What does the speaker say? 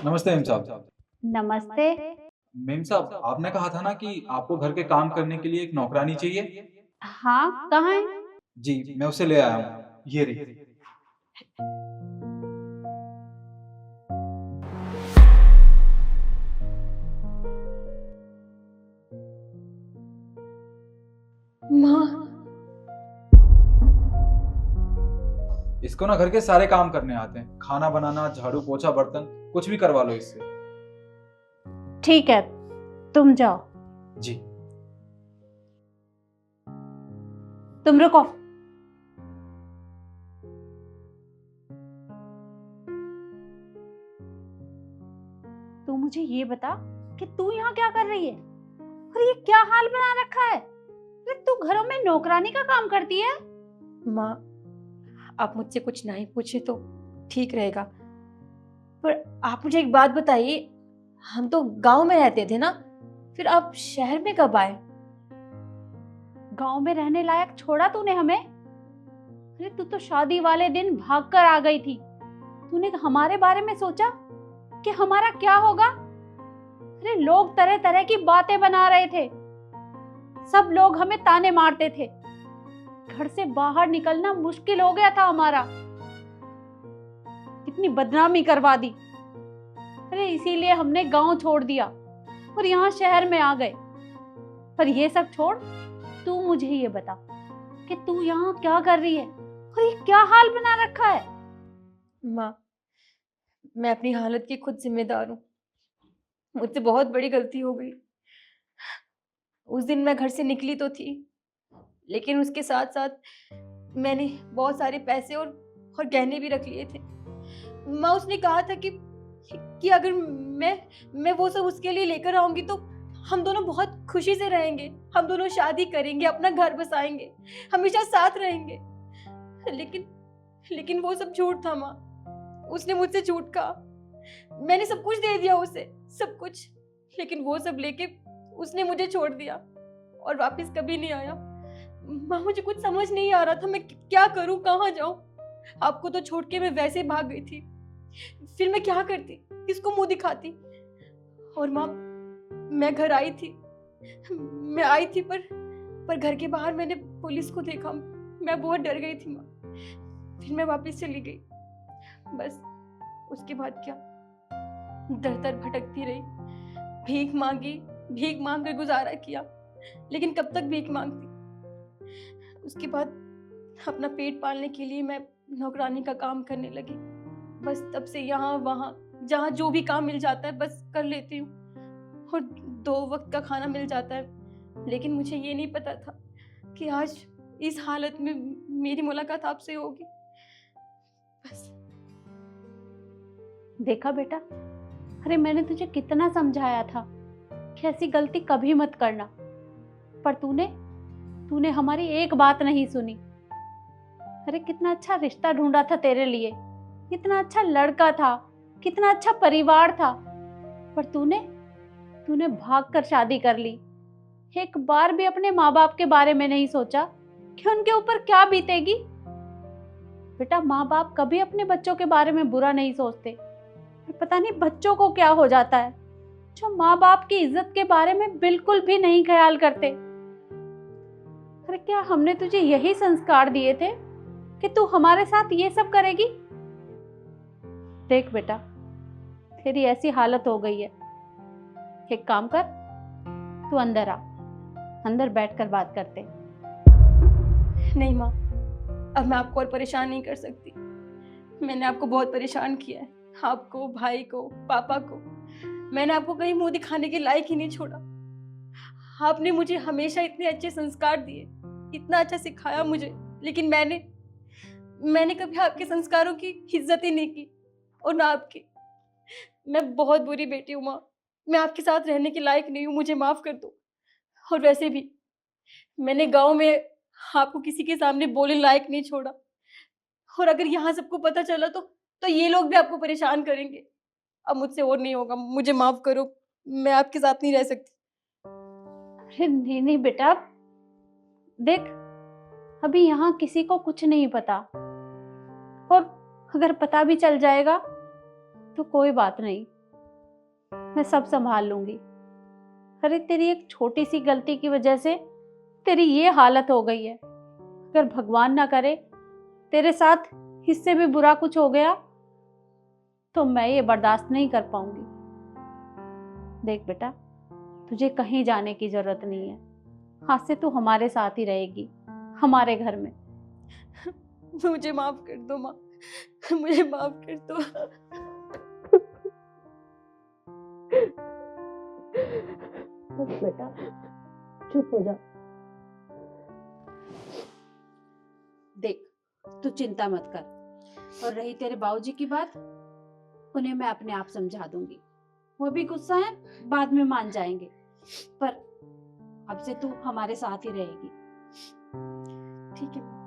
नमस्ते मेम साहब। नमस्ते। मेम साहब, आपने कहा था ना कि आपको घर के काम करने के लिए एक नौकरानी चाहिए। हाँ, कहाँ है? जी, मैं उसे ले आया हूँ, ये रही। माँ। इसको ना घर के सारे काम करने आते हैं, खाना बनाना, झाड़ू पोछा, बर्तन, कुछ भी करवा लो इससे। ठीक है, तुम जाओ। जी। तुम रुको। तू मुझे ये बता कि तू यहाँ क्या कर रही है और ये क्या हाल बना रखा है? अरे तू घरों में नौकरानी का काम करती है? माँ, आप मुझसे कुछ नहीं पूछे तो ठीक रहेगा, पर आप मुझे एक बात बताइए, हम तो गांव में रहते थे ना, फिर आप शहर में कब आए? गांव में रहने लायक छोड़ा तूने हमें? अरे तू तो शादी वाले दिन भाग कर आ गई थी। तूने हमारे बारे में सोचा कि हमारा क्या होगा? अरे लोग तरह तरह की बातें बना रहे थे, सब लोग हमें ताने मारते थे, घर से बाहर निकलना मुश्किल हो गया था हमारा, कितनी बदनामी करवा दी। अरे इसीलिए हमने गांव छोड़ दिया और यहाँ शहर में आ गए। पर ये सब छोड़, तू मुझे ये बता कि तू यहाँ क्या कर रही है और ये क्या हाल बना रखा है? माँ, मैं अपनी हालत की खुद जिम्मेदार हूँ, मुझसे बहुत बड़ी गलती हो गई। उस दिन मैं घर से निकली तो थी, लेकिन उसके साथ साथ मैंने बहुत सारे पैसे और गहने भी रख लिए थे। माँ, उसने कहा था कि अगर मैं वो सब उसके लिए लेकर आऊंगी तो हम दोनों बहुत खुशी से रहेंगे, हम दोनों शादी करेंगे, अपना घर बसाएंगे, हमेशा साथ रहेंगे। लेकिन लेकिन वो सब झूठ था माँ, उसने मुझसे झूठ कहा। मैंने सब कुछ दे दिया उसे, सब कुछ, लेकिन वो सब लेके उसने मुझे छोड़ दिया और वापस कभी नहीं आया। माँ, मुझे कुछ समझ नहीं आ रहा था, मैं क्या करूं, कहाँ जाऊं। आपको तो छोड़ के मैं वैसे भाग गई थी, फिर मैं क्या करती, किसको मुंह दिखाती। और माँ, मैं घर आई थी, मैं आई थी, पर घर के बाहर मैंने पुलिस को देखा, मैं बहुत डर गई थी माँ, फिर मैं वापस चली गई। बस उसके बाद क्या, दर दर भटकती रही, भीख मांगी, भीख मांग कर गुजारा किया, लेकिन कब तक भीख मांगती। उसके बाद अपना पेट पालने के लिए मैं नौकरानी का काम करने लगी। बस तब से यहाँ वहाँ जहाँ जो भी काम मिल जाता है बस कर लेती हूँ, और 2 वक्त का खाना मिल जाता है। लेकिन मुझे ये नहीं पता था कि आज इस हालत में मेरी मुलाकात आपसे होगी। बस। देखा बेटा, अरे मैंने तुझे कितना समझाया था कि ऐसी गलती कभी मत करना, पर तूने हमारी एक बात नहीं सुनी। अरे कितना अच्छा रिश्ता ढूंढा था तेरे लिए, कितना अच्छा लड़का था, कितना अच्छा परिवार था, पर तूने भाग कर शादी कर ली। एक बार भी अपने माँ बाप के बारे में नहीं सोचा कि उनके ऊपर क्या बीतेगी। बेटा, माँ बाप कभी अपने बच्चों के बारे में बुरा नहीं सोचते, पर पता नहीं बच्चों को क्या हो जाता है, जो माँ बाप की इज्जत के बारे में बिल्कुल भी नहीं ख्याल करते। अरे क्या हमने तुझे यही संस्कार दिए थे कि तू हमारे साथ ये सब करेगी? देख बेटा, तेरी ऐसी हालत हो गई है, एक काम कर, तू अंदर आ, अंदर बैठकर बात करते। नहीं माँ, अब मैं आपको और परेशान नहीं कर सकती। मैंने आपको बहुत परेशान किया है, आपको, भाई को, पापा को। मैंने आपको कहीं मुंह दिखाने के लायक ही नहीं छोड़ा। आपने मुझे हमेशा इतने अच्छे संस्कार दिए, इतना अच्छा सिखाया मुझे, लेकिन मैंने कभी आपके संस्कारों की इज्जत ही नहीं की, और ना आपकी। मैं बहुत बुरी बेटी हूँ माँ, मैं आपके साथ रहने के लायक नहीं हूँ, मुझे माफ कर दो। और वैसे भी मैंने गांव में आपको किसी के सामने बोलने लायक नहीं छोड़ा, और अगर यहाँ सबको पता चला तो ये लोग भी आपको परेशान करेंगे। अब मुझसे और नहीं होगा, मुझे माफ करो, मैं आपके साथ नहीं रह सकती। अरे नहीं नहीं बेटा, देख, अभी यहाँ किसी को कुछ नहीं पता, और अगर पता भी चल जाएगा तो कोई बात नहीं, मैं सब संभाल लूंगी। अरे तेरी एक छोटी सी गलती की वजह से तेरी ये हालत हो गई है। अगर भगवान ना करे तेरे साथ इससे भी बुरा कुछ हो गया तो मैं ये बर्दाश्त नहीं कर पाऊंगी। देख बेटा, तुझे कहीं जाने की जरूरत नहीं है। आज से तू हमारे साथ ही रहेगी, हमारे घर में। मुझे माफ कर दो माँ, मुझे माफ कर दो। बस बेटा, चुप हो जा। देख, तू चिंता मत कर। और रही तेरे बाबूजी की बात, उन्हें मैं अपने आप समझा दूंगी। वो भी गुस्सा है, बाद में मान जाएंगे। पर अब से तू हमारे साथ ही रहेगी। ठीक है।